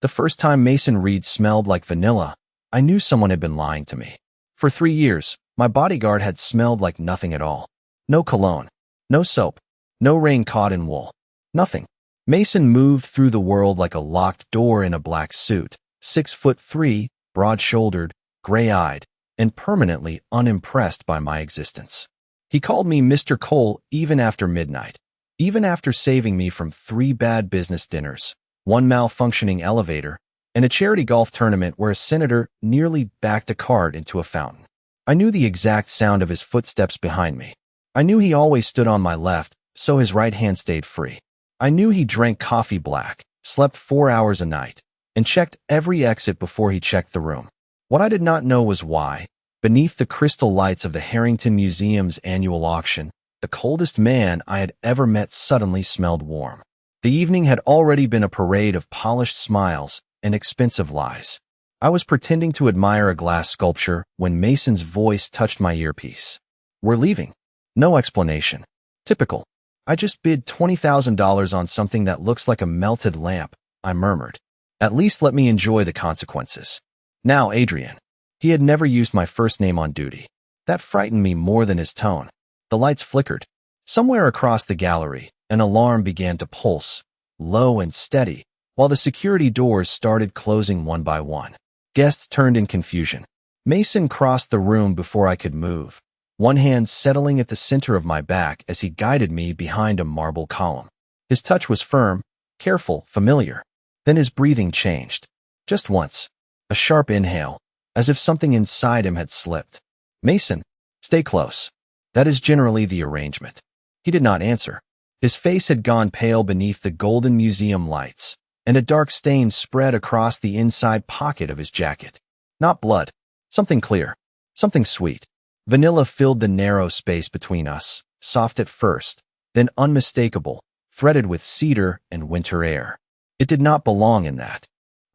The first time Mason Reed smelled like vanilla, I knew someone had been lying to me. For 3 years, my bodyguard had smelled like nothing at all. No cologne, no soap, no rain caught in wool. Nothing. Mason moved through the world like a locked door in a black suit, 6'3", broad-shouldered, gray-eyed, and permanently unimpressed by my existence. He called me Mr. Cole even after midnight, even after saving me from 3 bad business dinners, 1 malfunctioning elevator, and a charity golf tournament where a senator nearly backed a cart into a fountain. I knew the exact sound of his footsteps behind me. I knew he always stood on my left, so his right hand stayed free. I knew he drank coffee black, slept 4 hours a night, and checked every exit before he checked the room. What I did not know was why, beneath the crystal lights of the Harrington Museum's annual auction, the coldest man I had ever met suddenly smelled warm. The evening had already been a parade of polished smiles and expensive lies. I was pretending to admire a glass sculpture when Mason's voice touched my earpiece. "We're leaving." No explanation. Typical. "I just bid $20,000 on something that looks like a melted lamp," I murmured. "At least let me enjoy the consequences." "Now, Adrian." He had never used my first name on duty. That frightened me more than his tone. The lights flickered. Somewhere across the gallery, an alarm began to pulse, low and steady, while the security doors started closing one by one. Guests turned in confusion. Mason crossed the room before I could move, one hand settling at the center of my back as he guided me behind a marble column. His touch was firm, careful, familiar. Then his breathing changed. Just once. A sharp inhale, as if something inside him had slipped. "Mason, stay close." That is generally the arrangement. He did not answer. His face had gone pale beneath the golden museum lights, and a dark stain spread across the inside pocket of his jacket. Not blood. Something clear. Something sweet. Vanilla filled the narrow space between us, soft at first, then unmistakable, threaded with cedar and winter air. It did not belong in that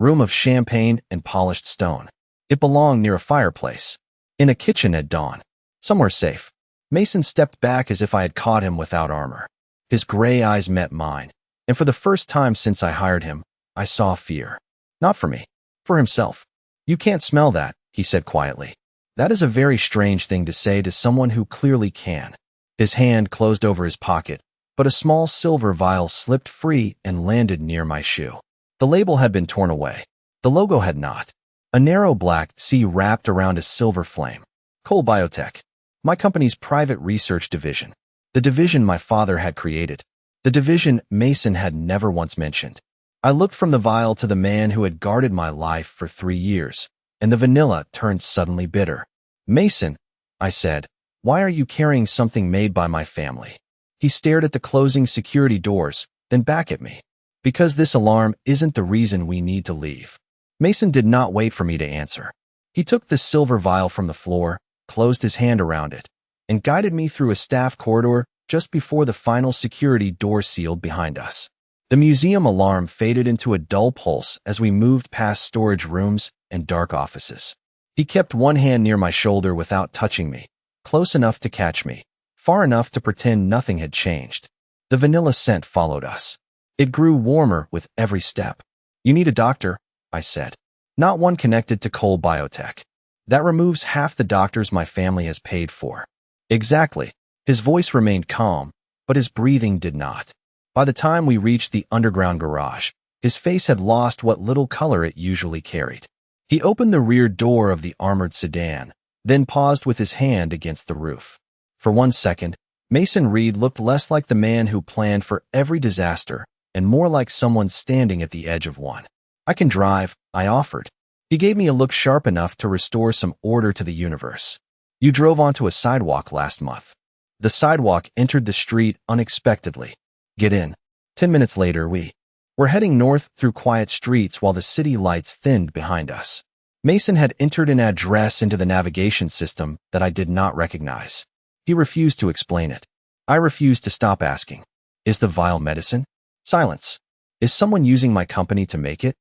room of champagne and polished stone. It belonged near a fireplace, in a kitchen at dawn, somewhere safe. Mason stepped back as if I had caught him without armor. His gray eyes met mine, and for the first time since I hired him, I saw fear. Not for me, for himself. "You can't smell that," he said quietly. That is a very strange thing to say to someone who clearly can. His hand closed over his pocket, but a small silver vial slipped free and landed near my shoe. The label had been torn away. The logo had not. A narrow black C wrapped around a silver flame. Cole Biotech. My company's private research division. The division my father had created. The division Mason had never once mentioned. I looked from the vial to the man who had guarded my life for 3 years, and the vanilla turned suddenly bitter. "Mason," I said, "why are you carrying something made by my family?" He stared at the closing security doors, then back at me. "Because this alarm isn't the reason we need to leave." Mason did not wait for me to answer. He took the silver vial from the floor, closed his hand around it, and guided me through a staff corridor just before the final security door sealed behind us. The museum alarm faded into a dull pulse as we moved past storage rooms and dark offices. He kept one hand near my shoulder without touching me, close enough to catch me, far enough to pretend nothing had changed. The vanilla scent followed us. It grew warmer with every step. "You need a doctor," I said. "Not one connected to Cole Biotech. That removes half the doctors my family has paid for." "Exactly." His voice remained calm, but his breathing did not. By the time we reached the underground garage, his face had lost what little color it usually carried. He opened the rear door of the armored sedan, then paused with his hand against the roof. For 1 second, Mason Reed looked less like the man who planned for every disaster and more like someone standing at the edge of one. "I can drive," I offered. He gave me a look sharp enough to restore some order to the universe. "You drove onto a sidewalk last month." The sidewalk entered the street unexpectedly. "Get in." 10 minutes later, we were heading north through quiet streets while the city lights thinned behind us. Mason had entered an address into the navigation system that I did not recognize. He refused to explain it. I refused to stop asking. "Is the vial medicine?" Silence. "Is someone using my company to make it?"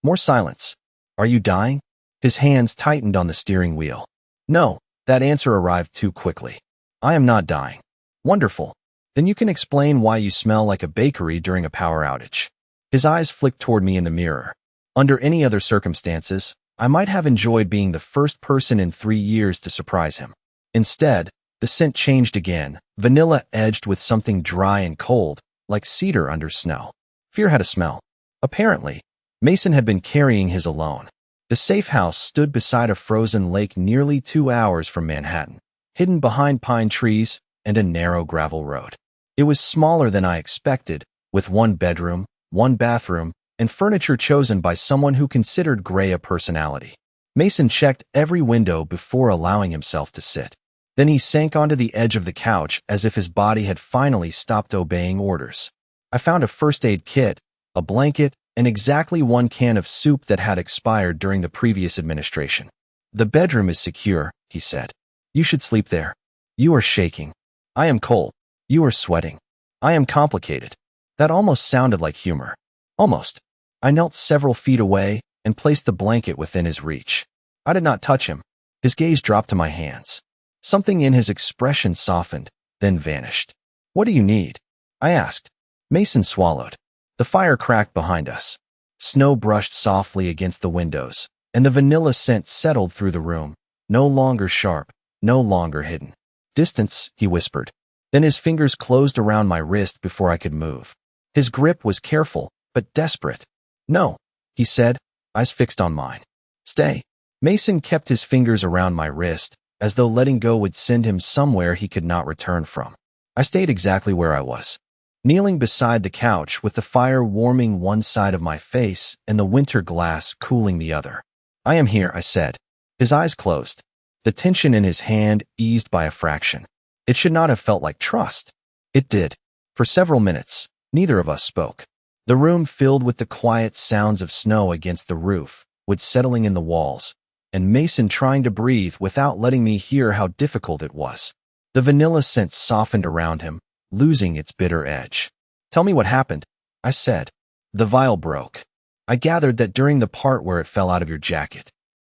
More silence. "Are you dying?" His hands tightened on the steering wheel. "No." That answer arrived too quickly. "I am not dying." "Wonderful. Then you can explain why you smell like a bakery during a power outage." His eyes flicked toward me in the mirror. Under any other circumstances, I might have enjoyed being the first person in 3 years to surprise him. Instead, the scent changed again, vanilla edged with something dry and cold, like cedar under snow. Fear had a smell. Apparently, Mason had been carrying his alone. The safe house stood beside a frozen lake nearly 2 hours from Manhattan, hidden behind pine trees and a narrow gravel road. It was smaller than I expected, with 1 bedroom, 1 bathroom, and furniture chosen by someone who considered Gray a personality. Mason checked every window before allowing himself to sit. Then he sank onto the edge of the couch as if his body had finally stopped obeying orders. I found a first aid kit, a blanket, and exactly 1 can of soup that had expired during the previous administration. "The bedroom is secure," he said. "You should sleep there. You are shaking. I am cold. You are sweating. I am complicated." That almost sounded like humor. Almost. I knelt several feet away and placed the blanket within his reach. I did not touch him. His gaze dropped to my hands. Something in his expression softened, then vanished. "What do you need?" I asked. Mason swallowed. The fire cracked behind us. Snow brushed softly against the windows, and the vanilla scent settled through the room, no longer sharp, no longer hidden. "Distance," he whispered. Then his fingers closed around my wrist before I could move. His grip was careful, but desperate. "No," he said, eyes fixed on mine. "Stay." Mason kept his fingers around my wrist, as though letting go would send him somewhere he could not return from. I stayed exactly where I was, kneeling beside the couch with the fire warming one side of my face and the winter glass cooling the other. "I am here," I said. His eyes closed. The tension in his hand eased by a fraction. It should not have felt like trust. It did. For several minutes, neither of us spoke. The room filled with the quiet sounds of snow against the roof, wood settling in the walls, and Mason trying to breathe without letting me hear how difficult it was. The vanilla scent softened around him, losing its bitter edge. "Tell me what happened," I said. "The vial broke. I gathered that during the part where it fell out of your jacket."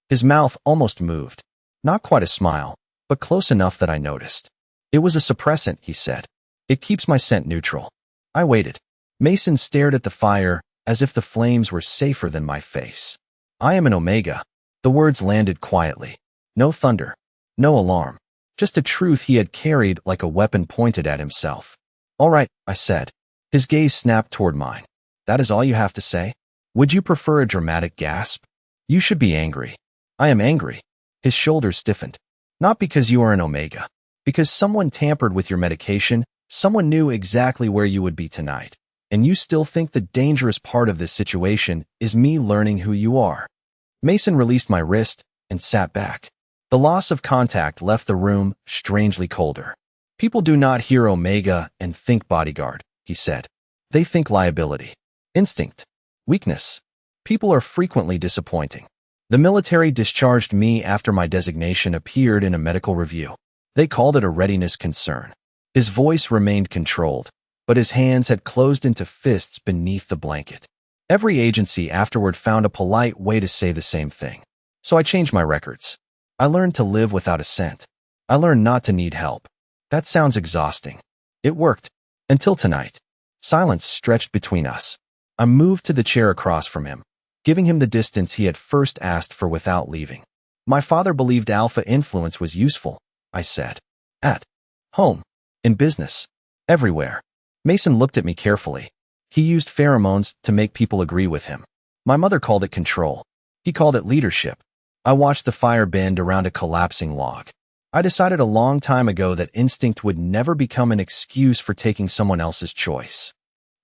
His mouth almost moved. Not quite a smile, but close enough that I noticed. "It was a suppressant," he said. "It keeps my scent neutral." I waited. Mason stared at the fire as if the flames were safer than my face. "I am an Omega." The words landed quietly. No thunder. No alarm. Just a truth he had carried like a weapon pointed at himself. "All right," I said. His gaze snapped toward mine. "That is all you have to say? Would you prefer a dramatic gasp? You should be angry." "I am angry." His shoulders stiffened. "Not because you are an Omega. Because someone tampered with your medication, someone knew exactly where you would be tonight. And you still think the dangerous part of this situation is me learning who you are." Mason released my wrist and sat back. The loss of contact left the room strangely colder. "People do not hear Omega and think Bodyguard," he said. "They think liability, instinct, weakness. People are frequently disappointing. The military discharged me after my designation appeared in a medical review. They called it a readiness concern." His voice remained controlled, but his hands had closed into fists beneath the blanket. Every agency afterward found a polite way to say the same thing. So I changed my records. I learned to live without a scent. I learned not to need help. That sounds exhausting. It worked. Until tonight. Silence stretched between us. I moved to the chair across from him, giving him the distance he had first asked for without leaving. "My father believed alpha influence was useful," I said. "At home, in business, everywhere." Mason looked at me carefully. He used pheromones to make people agree with him. My mother called it control. He called it leadership. I watched the fire bend around a collapsing log. I decided a long time ago that instinct would never become an excuse for taking someone else's choice.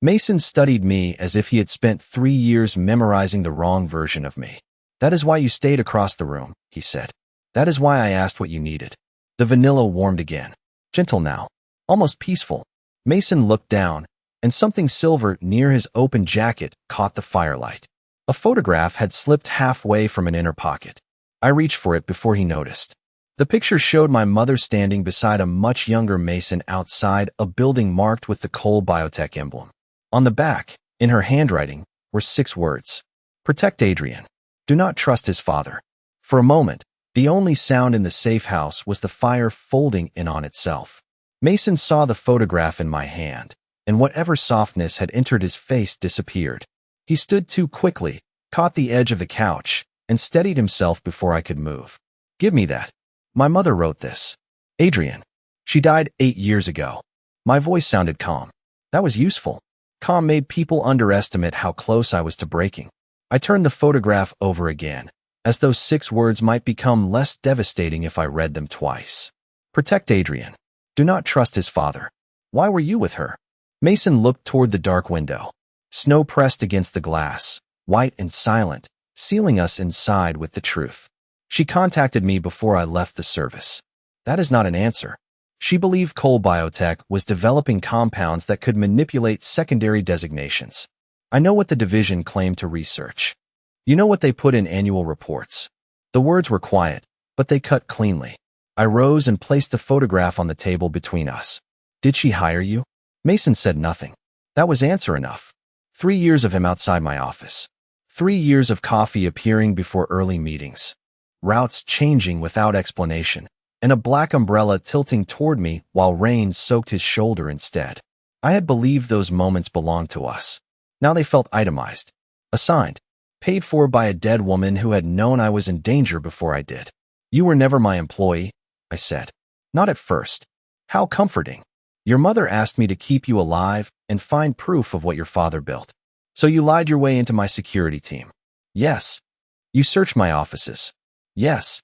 Mason studied me as if he had spent 3 years memorizing the wrong version of me. "That is why you stayed across the room," he said. "That is why I asked what you needed." The vanilla warmed again. Gentle now. Almost peaceful. Mason looked down, and something silver near his open jacket caught the firelight. A photograph had slipped halfway from an inner pocket. I reached for it before he noticed. The picture showed my mother standing beside a much younger Mason outside a building marked with the Cole Biotech emblem. On the back, in her handwriting, were 6 words. "Protect Adrian. Do not trust his father." For a moment, the only sound in the safe house was the fire folding in on itself. Mason saw the photograph in my hand, and whatever softness had entered his face disappeared. He stood too quickly, caught the edge of the couch, and steadied himself before I could move. Give me that. My mother wrote this. Adrian. She died 8 years ago. My voice sounded calm. That was useful. Calm made people underestimate how close I was to breaking. I turned the photograph over again, as those 6 words might become less devastating if I read them twice. Protect Adrian. Do not trust his father. Why were you with her? Mason looked toward the dark window. Snow pressed against the glass, white and silent, sealing us inside with the truth. She contacted me before I left the service. That is not an answer. She believed Cole Biotech was developing compounds that could manipulate secondary designations. I know what the division claimed to research. You know what they put in annual reports. The words were quiet, but they cut cleanly. I rose and placed the photograph on the table between us. Did she hire you? Mason said nothing. That was answer enough. 3 years of him outside my office. 3 years of coffee appearing before early meetings. Routes changing without explanation, and a black umbrella tilting toward me while rain soaked his shoulder instead. I had believed those moments belonged to us. Now they felt itemized, assigned, paid for by a dead woman who had known I was in danger before I did. You were never my employee, I said. Not at first. How comforting. Your mother asked me to keep you alive and find proof of what your father built. So you lied your way into my security team. Yes. You searched my offices. Yes.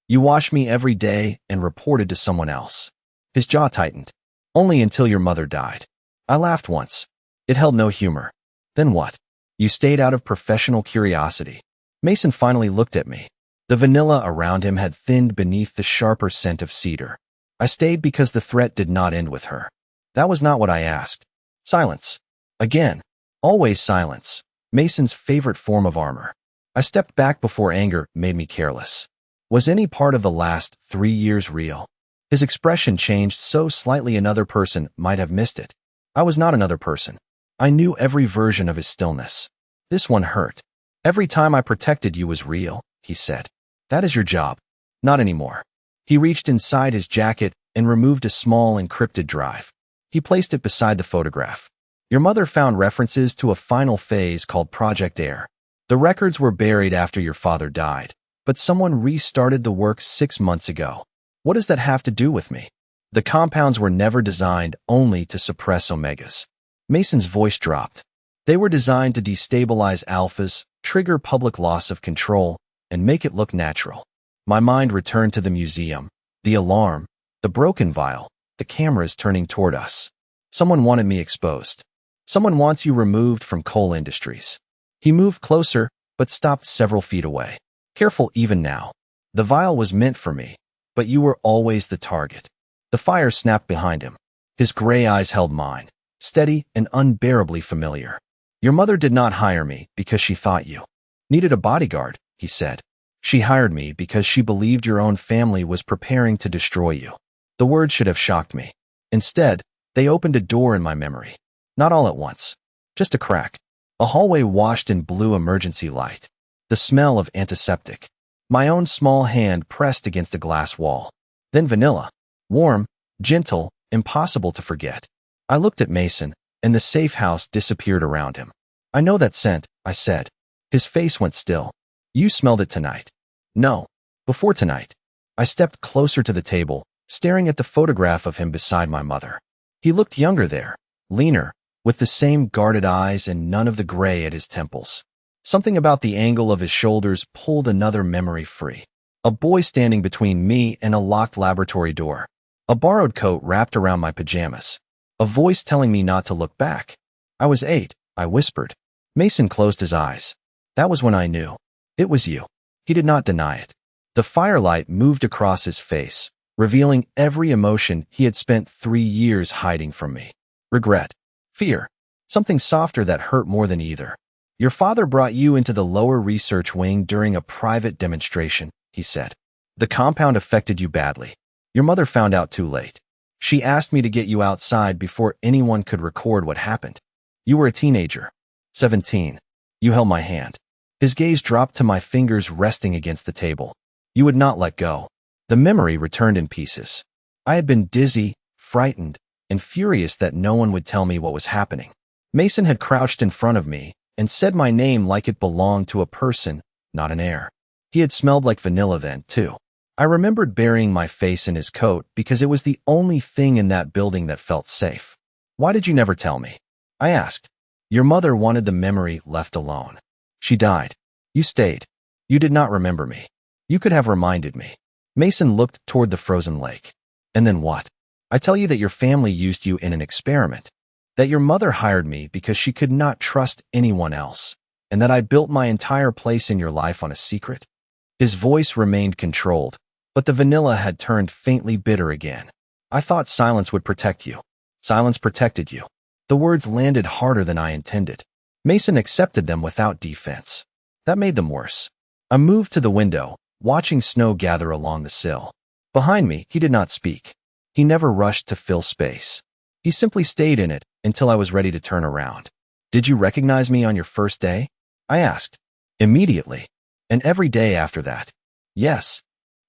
You watched me every day and reported to someone else. His jaw tightened. Only until your mother died. I laughed once. It held no humor. Then what? You stayed out of professional curiosity. Mason finally looked at me. The vanilla around him had thinned beneath the sharper scent of cedar. I stayed because the threat did not end with her. That was not what I asked. Silence. Again. Always silence. Mason's favorite form of armor. I stepped back before anger made me careless. Was any part of the last 3 years real? His expression changed so slightly another person might have missed it. I was not another person. I knew every version of his stillness. This one hurt. Every time I protected you was real, he said. That is your job. Not anymore. He reached inside his jacket and removed a small encrypted drive. He placed it beside the photograph. Your mother found references to a final phase called Project Air. The records were buried after your father died, but someone restarted the work 6 months ago. What does that have to do with me? The compounds were never designed only to suppress omegas. Mason's voice dropped. They were designed to destabilize alphas, trigger public loss of control, and make it look natural. My mind returned to the museum, the alarm, the broken vial, the cameras turning toward us. Someone wanted me exposed. Someone wants you removed from Cole Industries. He moved closer, but stopped several feet away. Careful even now. The vial was meant for me, but you were always the target. The fire snapped behind him. His gray eyes held mine, steady and unbearably familiar. Your mother did not hire me because she thought you needed a bodyguard, he said. She hired me because she believed your own family was preparing to destroy you. The words should have shocked me. Instead, they opened a door in my memory. Not all at once. Just a crack. A hallway washed in blue emergency light. The smell of antiseptic. My own small hand pressed against a glass wall. Then vanilla. Warm, gentle, impossible to forget. I looked at Mason, and the safe house disappeared around him. I know that scent, I said. His face went still. You smelled it tonight. No. Before tonight. I stepped closer to the table, staring at the photograph of him beside my mother. He looked younger there, leaner, with the same guarded eyes and none of the gray at his temples. Something about the angle of his shoulders pulled another memory free. A boy standing between me and a locked laboratory door. A borrowed coat wrapped around my pajamas. A voice telling me not to look back. I was 8, I whispered. Mason closed his eyes. That was when I knew. It was you. He did not deny it. The firelight moved across his face, revealing every emotion he had spent 3 years hiding from me. Regret. Fear. Something softer that hurt more than either. Your father brought you into the lower research wing during a private demonstration, he said. The compound affected you badly. Your mother found out too late. She asked me to get you outside before anyone could record what happened. You were a teenager. 17. You held my hand. His gaze dropped to my fingers resting against the table. You would not let go. The memory returned in pieces. I had been dizzy, frightened, and furious that no one would tell me what was happening. Mason had crouched in front of me, and said my name like it belonged to a person, not an air. He had smelled like vanilla then, too. I remembered burying my face in his coat because it was the only thing in that building that felt safe. Why did you never tell me? I asked. Your mother wanted the memory left alone. She died. You stayed. You did not remember me. You could have reminded me. Mason looked toward the frozen lake. And then what? I tell you that your family used you in an experiment. That your mother hired me because she could not trust anyone else. And that I built my entire place in your life on a secret. His voice remained controlled, but the vanilla had turned faintly bitter again. I thought silence would protect you. Silence protected you. The words landed harder than I intended. Mason accepted them without defense. That made them worse. I moved to the window, watching snow gather along the sill. Behind me, he did not speak. He never rushed to fill space. He simply stayed in it until I was ready to turn around. Did you recognize me on your first day? I asked. Immediately. And every day after that. Yes.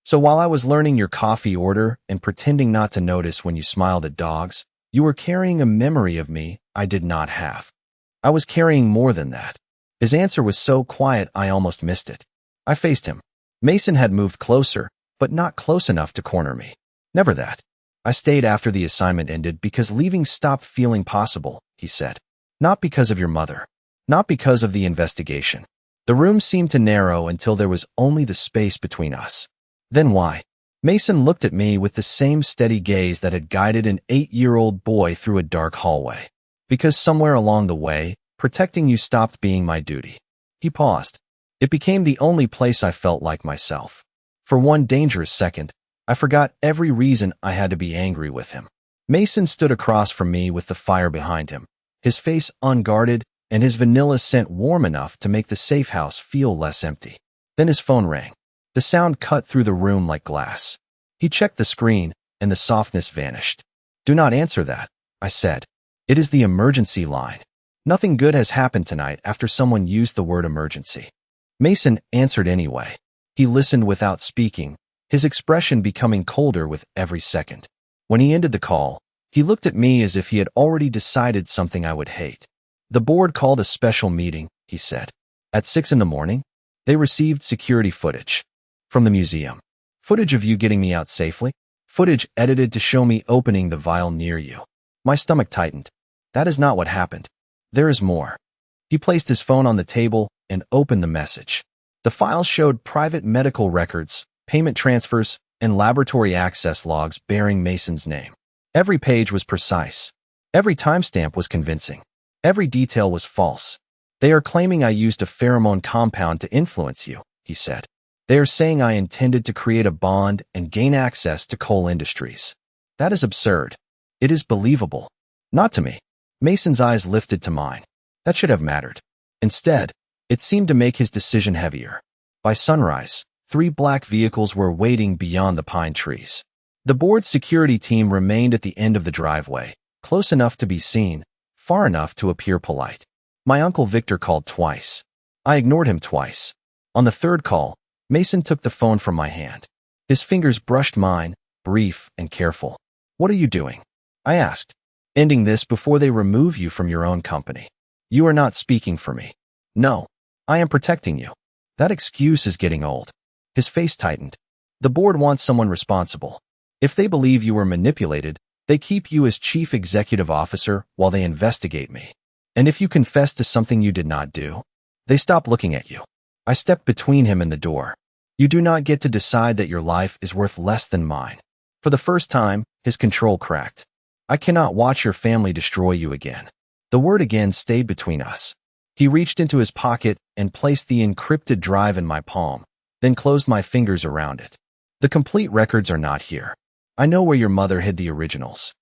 So while I was learning your coffee order and pretending not to notice when you smiled at dogs, you were carrying a memory of me I did not have. I was carrying more than that. His answer was so quiet I almost missed it. I faced him. Mason had moved closer, but not close enough to corner me. Never that. I stayed after the assignment ended because leaving stopped feeling possible, he said. Not because of your mother. Not because of the investigation. The room seemed to narrow until there was only the space between us. Then why? Mason looked at me with the same steady gaze that had guided an 8-year-old boy through a dark hallway. Because somewhere along the way, protecting you stopped being my duty. He paused. It became the only place I felt like myself. For one dangerous second, I forgot every reason I had to be angry with him. Mason stood across from me with the fire behind him, his face unguarded and his vanilla scent warm enough to make the safe house feel less empty. Then his phone rang. The sound cut through the room like glass. He checked the screen, and the softness vanished. Do not answer that, I said. It is the emergency line. Nothing good has happened tonight after someone used the word emergency. Mason answered anyway. He listened without speaking, his expression becoming colder with every second. When he ended the call, he looked at me as if he had already decided something I would hate. The board called a special meeting, he said. At 6 in the morning, they received security footage. From the museum. Footage of you getting me out safely. Footage edited to show me opening the vial near you. My stomach tightened. That is not what happened. There is more. He placed his phone on the table and opened the message. The file showed private medical records, payment transfers, and laboratory access logs bearing Mason's name. Every page was precise. Every timestamp was convincing. Every detail was false. They are claiming I used a pheromone compound to influence you, he said. They are saying I intended to create a bond and gain access to coal industries. That is absurd. It is believable. Not to me. Mason's eyes lifted to mine. That should have mattered. Instead, it seemed to make his decision heavier. By sunrise, 3 black vehicles were waiting beyond the pine trees. The board's security team remained at the end of the driveway, close enough to be seen, far enough to appear polite. My Uncle Victor called twice. I ignored him twice. On the third call, Mason took the phone from my hand. His fingers brushed mine, brief and careful. What are you doing? I asked. Ending this before they remove you from your own company. You are not speaking for me. No, I am protecting you. That excuse is getting old. His face tightened. The board wants someone responsible. If they believe you were manipulated, they keep you as chief executive officer while they investigate me. And if you confess to something you did not do, they stop looking at you. I stepped between him and the door. You do not get to decide that your life is worth less than mine. For the first time, his control cracked. I cannot watch your family destroy you again. The word again stayed between us. He reached into his pocket and placed the encrypted drive in my palm, then closed my fingers around it. The complete records are not here. I know where your mother hid the originals.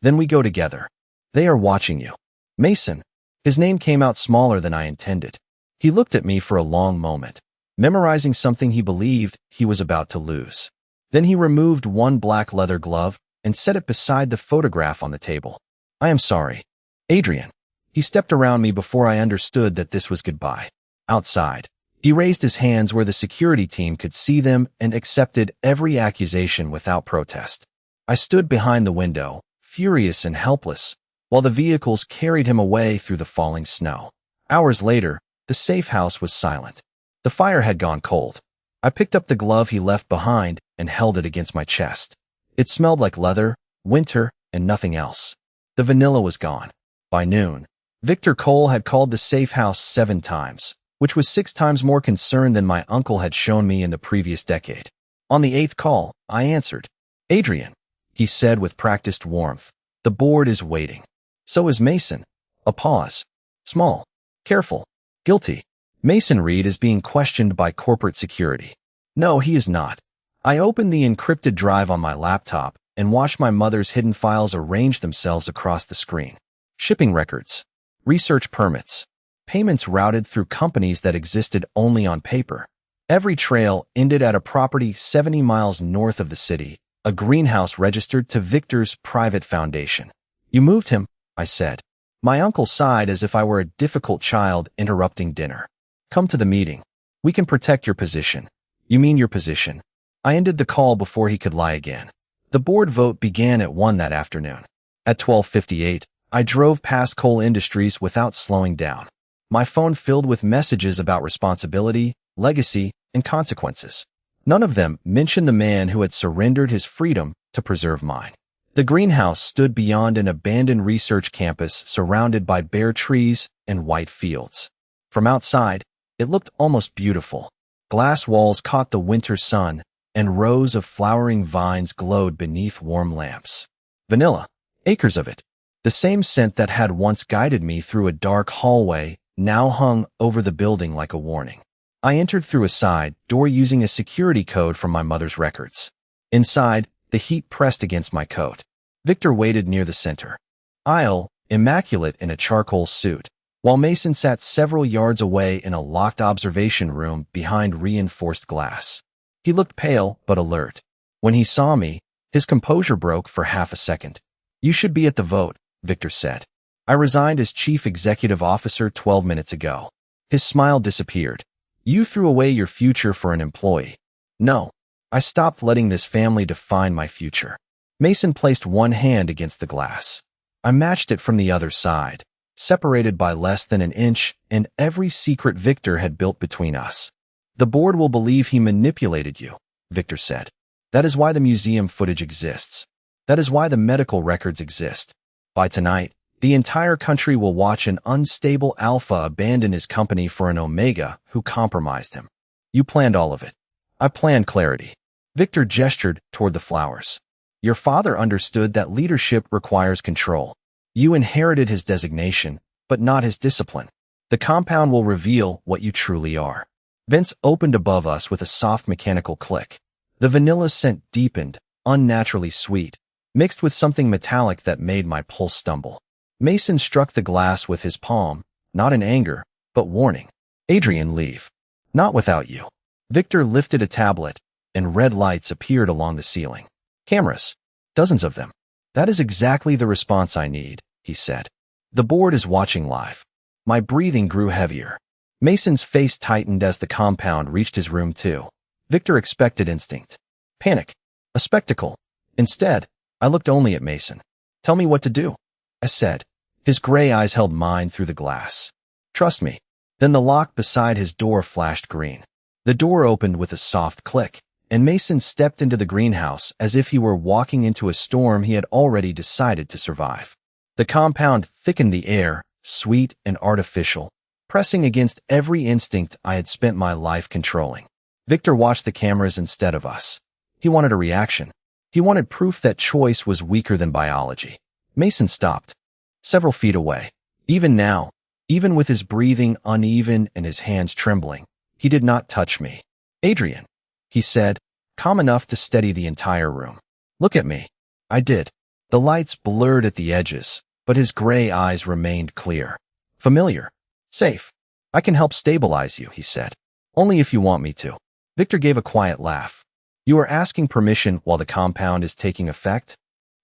Then we go together. They are watching you. Mason. His name came out smaller than I intended. He looked at me for a long moment, memorizing something he believed he was about to lose. Then he removed one black leather glove and set it beside the photograph on the table. I am sorry. Adrian. He stepped around me before I understood that this was goodbye. Outside, he raised his hands where the security team could see them and accepted every accusation without protest. I stood behind the window, furious and helpless, while the vehicles carried him away through the falling snow. Hours later, the safe house was silent. The fire had gone cold. I picked up the glove he left behind and held it against my chest. It smelled like leather, winter, and nothing else. The vanilla was gone. By noon, Victor Cole had called the safe house 7 times, which was 6 times more concern than my uncle had shown me in the previous decade. On the 8th call, I answered. "Adrian," he said with practiced warmth, "the board is waiting. So is Mason." A pause. Small. Careful. Guilty. Mason Reed is being questioned by corporate security. No, he is not. I opened the encrypted drive on my laptop and watched my mother's hidden files arrange themselves across the screen. Shipping records. Research permits. Payments routed through companies that existed only on paper. Every trail ended at a property 70 miles north of the city, a greenhouse registered to Victor's private foundation. "You moved him," I said. My uncle sighed as if I were a difficult child interrupting dinner. "Come to the meeting. We can protect your position." "You mean your position?" I ended the call before he could lie again. The board vote began at 1 that afternoon. At 12:58, I drove past Cole Industries without slowing down. My phone filled with messages about responsibility, legacy, and consequences. None of them mentioned the man who had surrendered his freedom to preserve mine. The greenhouse stood beyond an abandoned research campus surrounded by bare trees and white fields. From outside, it looked almost beautiful. Glass walls caught the winter sun, and rows of flowering vines glowed beneath warm lamps. Vanilla. Acres of it. The same scent that had once guided me through a dark hallway now hung over the building like a warning. I entered through a side door using a security code from my mother's records. Inside, the heat pressed against my coat. Victor waited near the center aisle, immaculate in a charcoal suit, while Mason sat several yards away in a locked observation room behind reinforced glass. He looked pale but alert. When he saw me, his composure broke for half a second. "You should be at the vote," Victor said. "I resigned as chief executive officer 12 minutes ago." His smile disappeared. "You threw away your future for an employee." "No. I stopped letting this family define my future." Mason placed one hand against the glass. I matched it from the other side, separated by less than an inch, and every secret Victor had built between us. "The board will believe he manipulated you," Victor said. "That is why the museum footage exists. That is why the medical records exist. By tonight, the entire country will watch an unstable alpha abandon his company for an omega who compromised him. You planned all of it." "I planned clarity." Victor gestured toward the flowers. "Your father understood that leadership requires control. You inherited his designation, but not his discipline. The compound will reveal what you truly are." Vents opened above us with a soft mechanical click. The vanilla scent deepened, unnaturally sweet, mixed with something metallic that made my pulse stumble. Mason struck the glass with his palm, not in anger, but warning. "Adrian, leave. Not without you." Victor lifted a tablet, and red lights appeared along the ceiling. "Cameras. Dozens of them." "That is exactly the response I need," he said. "The board is watching live." My breathing grew heavier. Mason's face tightened as the compound reached his room too. Victor expected instinct. Panic. A spectacle. Instead, I looked only at Mason. "Tell me what to do," I said. His gray eyes held mine through the glass. "Trust me." Then the lock beside his door flashed green. The door opened with a soft click, and Mason stepped into the greenhouse as if he were walking into a storm he had already decided to survive. The compound thickened the air, sweet and artificial, pressing against every instinct I had spent my life controlling. Victor watched the cameras instead of us. He wanted a reaction. He wanted proof that choice was weaker than biology. Mason stopped, several feet away. Even now, even with his breathing uneven and his hands trembling, he did not touch me. "Adrian," he said, calm enough to steady the entire room. "Look at me." I did. The lights blurred at the edges, but his gray eyes remained clear. "Familiar. Safe. I can help stabilize you," he said. "Only if you want me to." Victor gave a quiet laugh. "You are asking permission while the compound is taking effect?"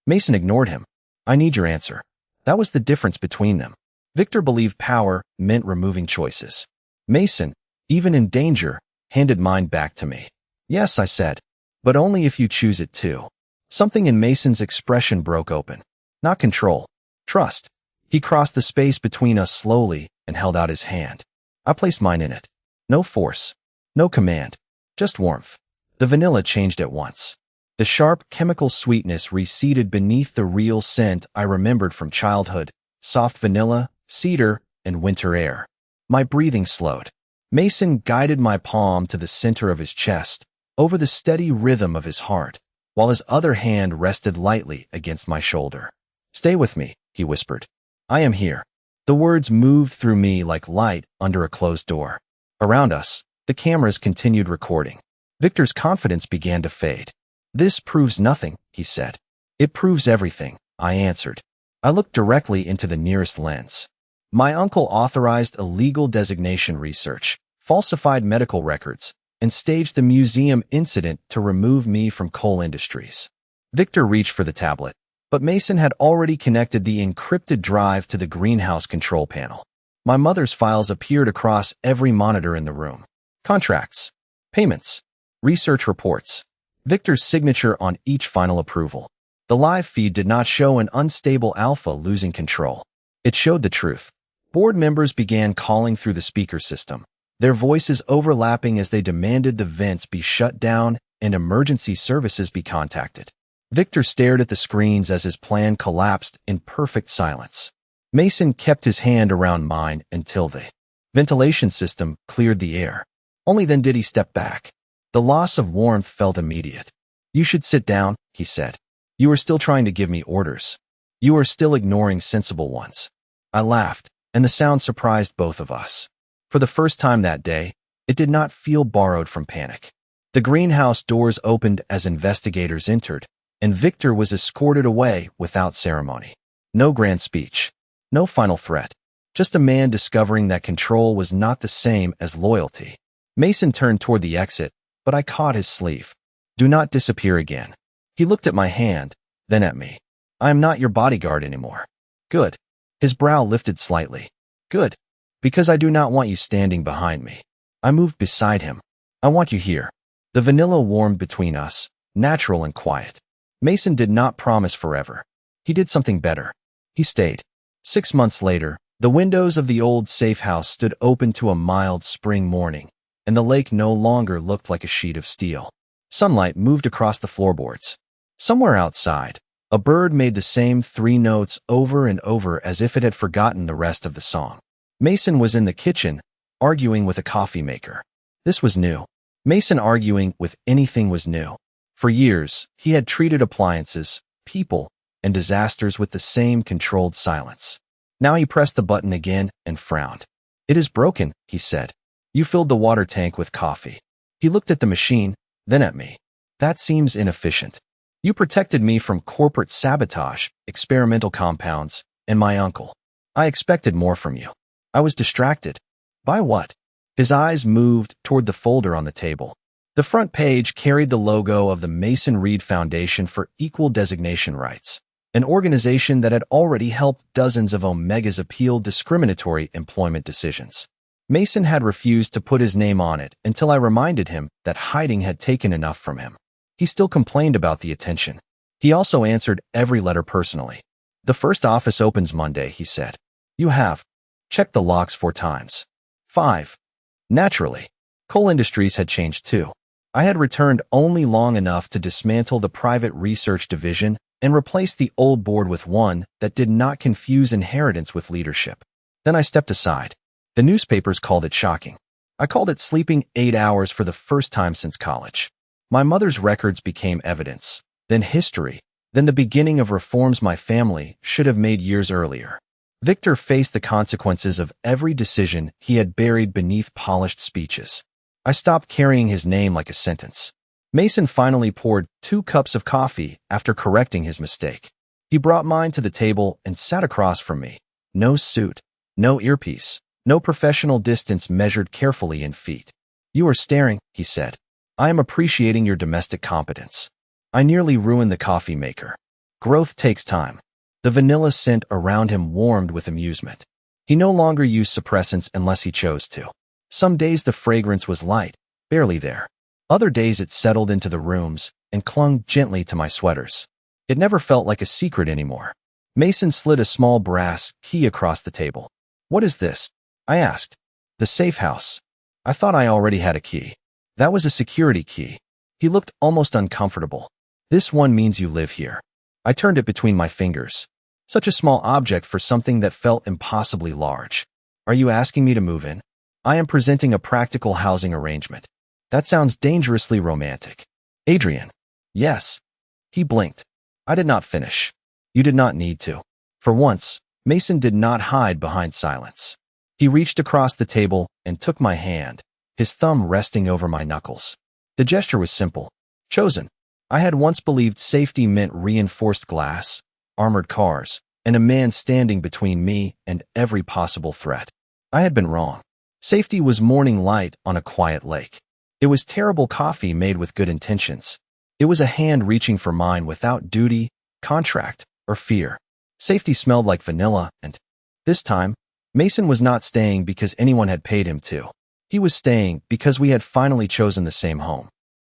Mason ignored him. "I need your answer." That was the difference between them. Victor believed power meant removing choices. Mason, even in danger, handed mine back to me. "Yes," I said, "but only if you choose it too." Something in Mason's expression broke open. Not control. Trust. He crossed the space between us slowly and held out his hand. I placed mine in it. No force. No command. Just warmth. The vanilla changed at once. The sharp chemical sweetness receded beneath the real scent I remembered from childhood: soft vanilla, cedar, and winter air. My breathing slowed. Mason guided my palm to the center of his chest, over the steady rhythm of his heart, while his other hand rested lightly against my shoulder. "Stay with me," he whispered. "I am here." The words moved through me like light under a closed door. Around us, the cameras continued recording. Victor's confidence began to fade. "This proves nothing," he said. "It proves everything," I answered. I looked directly into the nearest lens. My uncle authorized illegal designation research, falsified medical records, and staged the museum incident to remove me from coal industries. Victor reached for the tablet, but Mason had already connected the encrypted drive to the greenhouse control panel. My mother's files appeared across every monitor in the room. Contracts, payments, research reports. Victor's signature on each final approval. The live feed did not show an unstable alpha losing control. It showed the truth. Board members began calling through the speaker system, their voices overlapping as they demanded the vents be shut down and emergency services be contacted. Victor stared at the screens as his plan collapsed in perfect silence. Mason kept his hand around mine until the ventilation system cleared the air. Only then did he step back. The loss of warmth felt immediate. "You should sit down," he said. "You are still trying to give me orders. You are still ignoring sensible ones." I laughed, and the sound surprised both of us. For the first time that day, it did not feel borrowed from panic. The greenhouse doors opened as investigators entered, and Victor was escorted away without ceremony. No grand speech. No final threat. Just a man discovering that control was not the same as loyalty. Mason turned toward the exit, but I caught his sleeve. "Do not disappear again." He looked at my hand, then at me. "I am not your bodyguard anymore." "Good." His brow lifted slightly. "Good. Because I do not want you standing behind me." I moved beside him. "I want you here." The vanilla warmed between us, natural and quiet. Mason did not promise forever. He did something better. He stayed. 6 months later, the windows of the old safe house stood open to a mild spring morning, and the lake no longer looked like a sheet of steel. Sunlight moved across the floorboards. Somewhere outside, a bird made the same 3 notes over and over as if it had forgotten the rest of the song. Mason was in the kitchen, arguing with a coffee maker. This was new. Mason arguing with anything was new. For years, he had treated appliances, people, and disasters with the same controlled silence. Now he pressed the button again and frowned. "It is broken," he said. "You filled the water tank with coffee." He looked at the machine, then at me. "That seems inefficient. You protected me from corporate sabotage, experimental compounds, and my uncle. I expected more from you." I was distracted. "By what?" His eyes moved toward the folder on the table. The front page carried the logo of the Mason Reed Foundation for Equal Designation Rights, an organization that had already helped dozens of Omegas appeal discriminatory employment decisions. Mason had refused to put his name on it until I reminded him that hiding had taken enough from him. He still complained about the attention. He also answered every letter personally. "The first office opens Monday," he said. "You have checked the locks 4 times. 5. Naturally, coal industries had changed too. I had returned only long enough to dismantle the private research division and replace the old board with one that did not confuse inheritance with leadership. Then I stepped aside. The newspapers called it shocking. I called it sleeping 8 hours for the first time since college. My mother's records became evidence, then history, then the beginning of reforms my family should have made years earlier. Victor faced the consequences of every decision he had buried beneath polished speeches. I stopped carrying his name like a sentence. Mason finally poured 2 cups of coffee after correcting his mistake. He brought mine to the table and sat across from me. No suit, no earpiece, no professional distance measured carefully in feet. "You are staring," he said. "I am appreciating your domestic competence." I nearly ruined the coffee maker. Growth takes time. The vanilla scent around him warmed with amusement. He no longer used suppressants unless he chose to. Some days the fragrance was light, barely there. Other days it settled into the rooms and clung gently to my sweaters. It never felt like a secret anymore. Mason slid a small brass key across the table. What is this? I asked. The safe house. I thought I already had a key. That was a security key. He looked almost uncomfortable. This one means you live here. I turned it between my fingers. Such a small object for something that felt impossibly large. Are you asking me to move in? I am presenting a practical housing arrangement. That sounds dangerously romantic. Adrian. Yes. He blinked. I did not finish. You did not need to. For once, Mason did not hide behind silence. He reached across the table and took my hand, his thumb resting over my knuckles. The gesture was simple, chosen. I had once believed safety meant reinforced glass, armored cars, and a man standing between me and every possible threat. I had been wrong. Safety was morning light on a quiet lake. It was terrible coffee made with good intentions. It was a hand reaching for mine without duty, contract, or fear. Safety smelled like vanilla, and this time, Mason was not staying because anyone had paid him to. He was staying because we had finally chosen the same home.